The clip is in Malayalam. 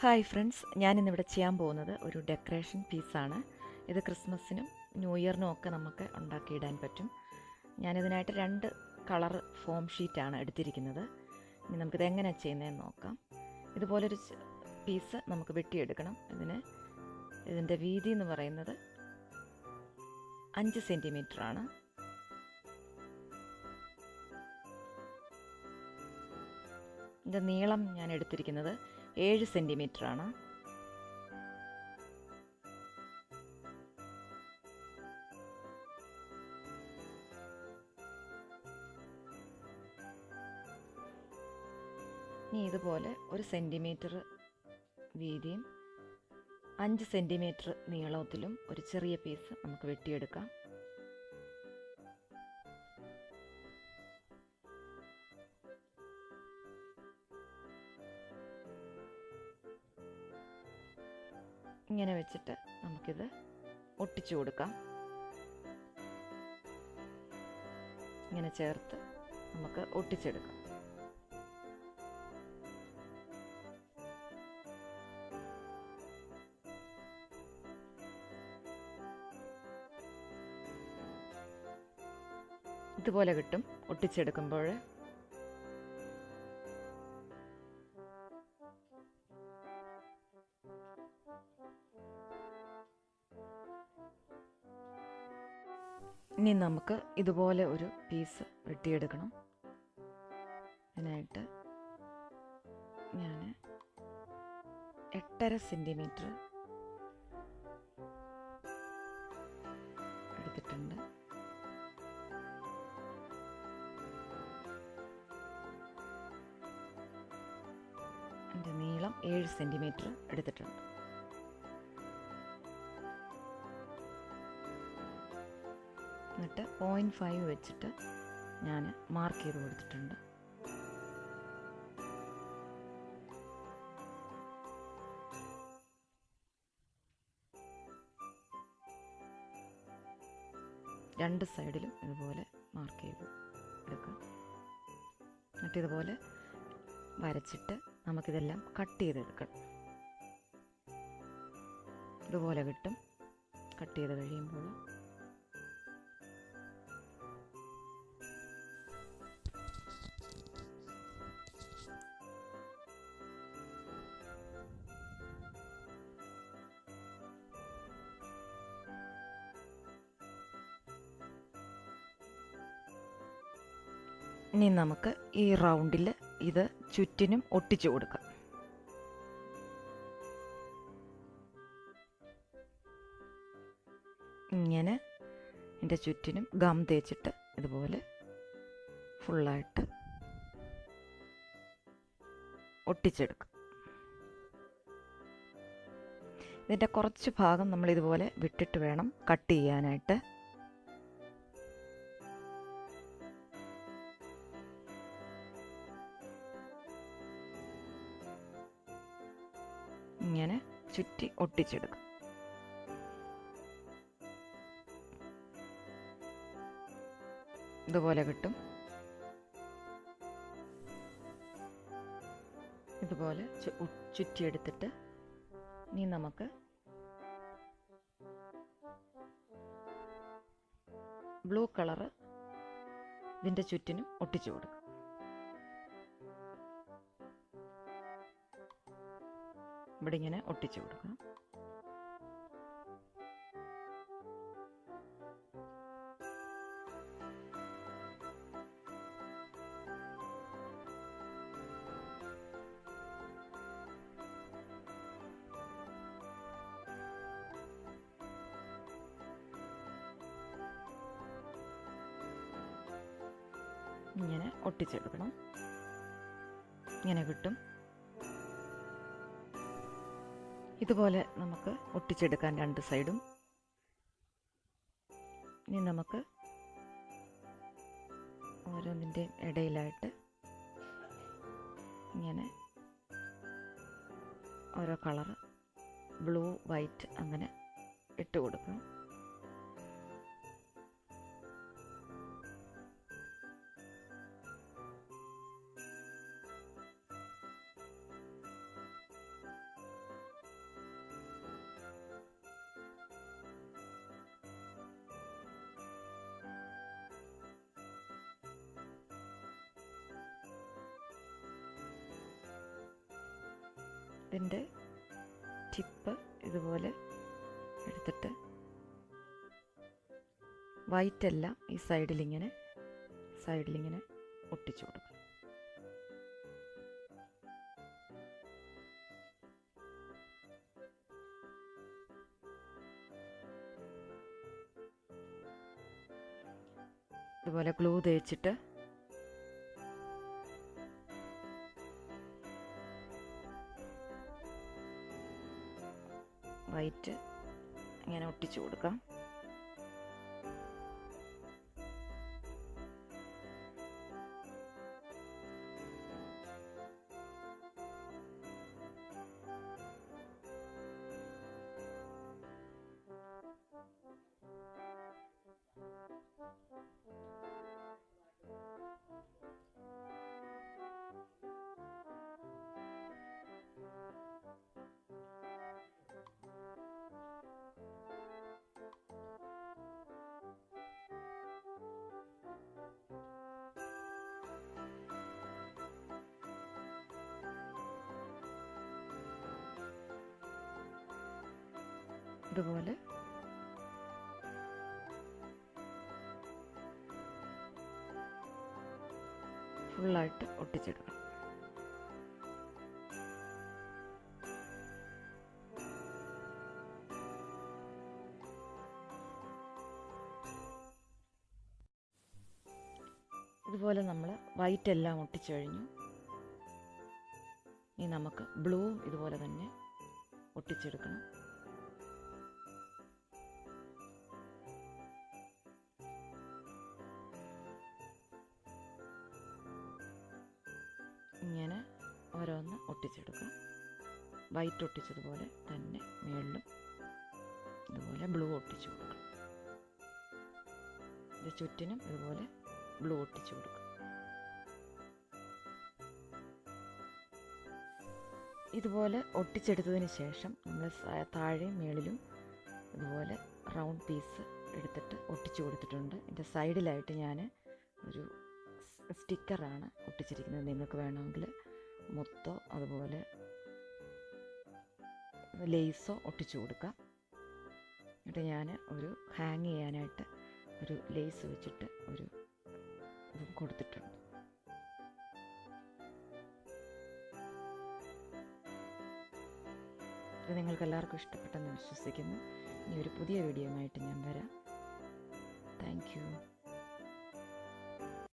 ഹായ് ഫ്രണ്ട്സ്, ഞാനിന്നിവിടെ ചെയ്യാൻ പോകുന്നത് ഒരു ഡെക്കറേഷൻ പീസാണ്. ഇത് ക്രിസ്മസിനും ന്യൂ ഇയറിനും ഒക്കെ നമുക്ക് ഉണ്ടാക്കിയിടാൻ പറ്റും. ഞാനിതിനായിട്ട് 2 കളർ ഫോം ഷീറ്റാണ് എടുത്തിരിക്കുന്നത്. ഇനി നമുക്കിത് എങ്ങനെയാണ് ചെയ്യുന്നതെന്ന് നോക്കാം. ഇതുപോലൊരു പീസ് നമുക്ക് വെട്ടിയെടുക്കണം. ഇതിൻ്റെ വീതി എന്ന് പറയുന്നത് 5 സെൻറ്റിമീറ്റർ ആണ്. ഇതിൻ്റെ നീളം ഞാൻ എടുത്തിരിക്കുന്നത് 7 സെൻറ്റിമീറ്റർ ആണ്. ഇനി ഇതുപോലെ 1 സെൻറ്റിമീറ്റർ വീതിയും 5 സെൻറ്റിമീറ്റർ നീളത്തിലും ഒരു ചെറിയ പീസ് നമുക്ക് വെട്ടിയെടുക്കാം. ഇങ്ങനെ വെച്ചിട്ട് നമുക്കിത് ഒട്ടിച്ചു കൊടുക്കാം. ഇങ്ങനെ ചേർത്ത് നമുക്ക് ഒട്ടിച്ചെടുക്കാം. ഇതുപോലെ കിട്ടും ഒട്ടിച്ചെടുക്കുമ്പോൾ. ഇനി നമുക്ക് ഇതുപോലെ ഒരു പീസ് വെട്ടിയെടുക്കണം. അതിനായിട്ട് ഞാൻ 8.5 സെൻറ്റിമീറ്റർ എടുത്തിട്ടുണ്ട്. എൻ്റെ നീളം 7 സെൻറ്റിമീറ്റർ എടുത്തിട്ടുണ്ട്. എന്നിട്ട് 0.5 വെച്ചിട്ട് ഞാൻ മാർക്ക് ചെയ്ത് കൊടുത്തിട്ടുണ്ട്. രണ്ട് സൈഡിലും ഇതുപോലെ മാർക്ക് ചെയ്ത് എടുക്കാം. എന്നിട്ട് ഇതുപോലെ വരച്ചിട്ട് നമുക്കിതെല്ലാം കട്ട് ചെയ്തെടുക്കണം. ഇതുപോലെ കിട്ടും കട്ട് ചെയ്ത് കഴിയുമ്പോൾ. ഇനി നമുക്ക് ഈ റൗണ്ടിൽ ഇത് ചുറ്റിനും ഒട്ടിച്ചു കൊടുക്കാം. ഇങ്ങനെ ഇതിൻ്റെ ചുറ്റിനും ഗം തേച്ചിട്ട് ഇതുപോലെ ഫുള്ളായിട്ട് ഒട്ടിച്ചെടുക്കും. ഇതിൻ്റെ കുറച്ച് ഭാഗം നമ്മൾ ഇതുപോലെ വിട്ടിട്ട് വേണം കട്ട് ചെയ്യാനായിട്ട്. ഇങ്ങനെ ചുറ്റി ഒട്ടിച്ചെടുക്കും. ഇതുപോലെ കിട്ടും. ഇതുപോലെ ചുറ്റിയെടുത്തിട്ട് ഇനി നമുക്ക് ബ്ലൂ കളറ് ഇതിൻ്റെ ചുറ്റിനും ഒട്ടിച്ചു കൊടുക്കും. ഇവിടെ ഇങ്ങനെ ഒട്ടിച്ചു കൊടുക്കാം. ഇങ്ങനെ ഒട്ടിച്ചെടുക്കണം. ഇങ്ങനെ കിട്ടും. ഇതുപോലെ നമുക്ക് ഒട്ടിച്ചെടുക്കാൻ രണ്ട് സൈഡും. ഇനി നമുക്ക് ഓരോന്നിൻ്റെയും ഇടയിലായിട്ട് ഇങ്ങനെ ഓരോ കളറ് ബ്ലൂ, വൈറ്റ് അങ്ങനെ ഇട്ട് കൊടുക്കാം. ഇതിൻ്റെ ടിപ്പ് ഇതുപോലെ എടുത്തിട്ട് വൈറ്റെല്ലാം ഈ സൈഡിലിങ്ങനെ ഒട്ടിച്ചു കൊടുക്കും. ഇതുപോലെ ഗ്ലൂ തേച്ചിട്ട് വൈറ്റ് ഇങ്ങനെ ഒട്ടിച്ചു കൊടുക്കാം. ഇതുപോലെ ഫുള്ളായിട്ട് ഒട്ടിച്ചെടുക്കണം. ഇതുപോലെ നമ്മൾ വൈറ്റ് എല്ലാം ഒട്ടിച്ചു കഴിഞ്ഞു. ഇനി നമുക്ക് ബ്ലൂവും ഇതുപോലെ തന്നെ ഒട്ടിച്ചെടുക്കണം. ഇങ്ങനെ ഓരോന്ന് ഒട്ടിച്ചെടുക്കാം. വൈറ്റ് ഒട്ടിച്ചതുപോലെ തന്നെ മുകളിലും ഇതുപോലെ ബ്ലൂ ഒട്ടിച്ചു കൊടുക്കാം. ഇത് ചുറ്റിനും ഇതുപോലെ ബ്ലൂ ഒട്ടിച്ചു കൊടുക്കും. ഇതുപോലെ ഒട്ടിച്ചെടുത്തതിന് ശേഷം നമ്മൾ താഴെയും മേളിലും ഇതുപോലെ റൗണ്ട് പീസ് എടുത്തിട്ട് ഒട്ടിച്ചു കൊടുത്തിട്ടുണ്ട്. ഇതിൻ്റെ സൈഡിലായിട്ട് ഞാൻ ഒരു സ്റ്റിക്കറാണ് ഒട്ടിച്ചിരിക്കുന്നത്. നിങ്ങൾക്ക് വേണമെങ്കിൽ മുത്തോ അതുപോലെ ലേസോ ഒട്ടിച്ചു കൊടുക്കാം. എന്നിട്ട് ഞാൻ ഒരു ഹാങ് ചെയ്യാനായിട്ട് ഒരു ലേസ് വെച്ചിട്ട് ഒരു ഇതും കൊടുത്തിട്ടുണ്ട്. ഇത് നിങ്ങൾക്ക് എല്ലാവർക്കും ഇഷ്ടപ്പെട്ടെന്ന് വിശ്വസിക്കുന്നു. ഇനി ഒരു പുതിയ വീഡിയോയുമായിട്ട് ഞാൻ വരാം.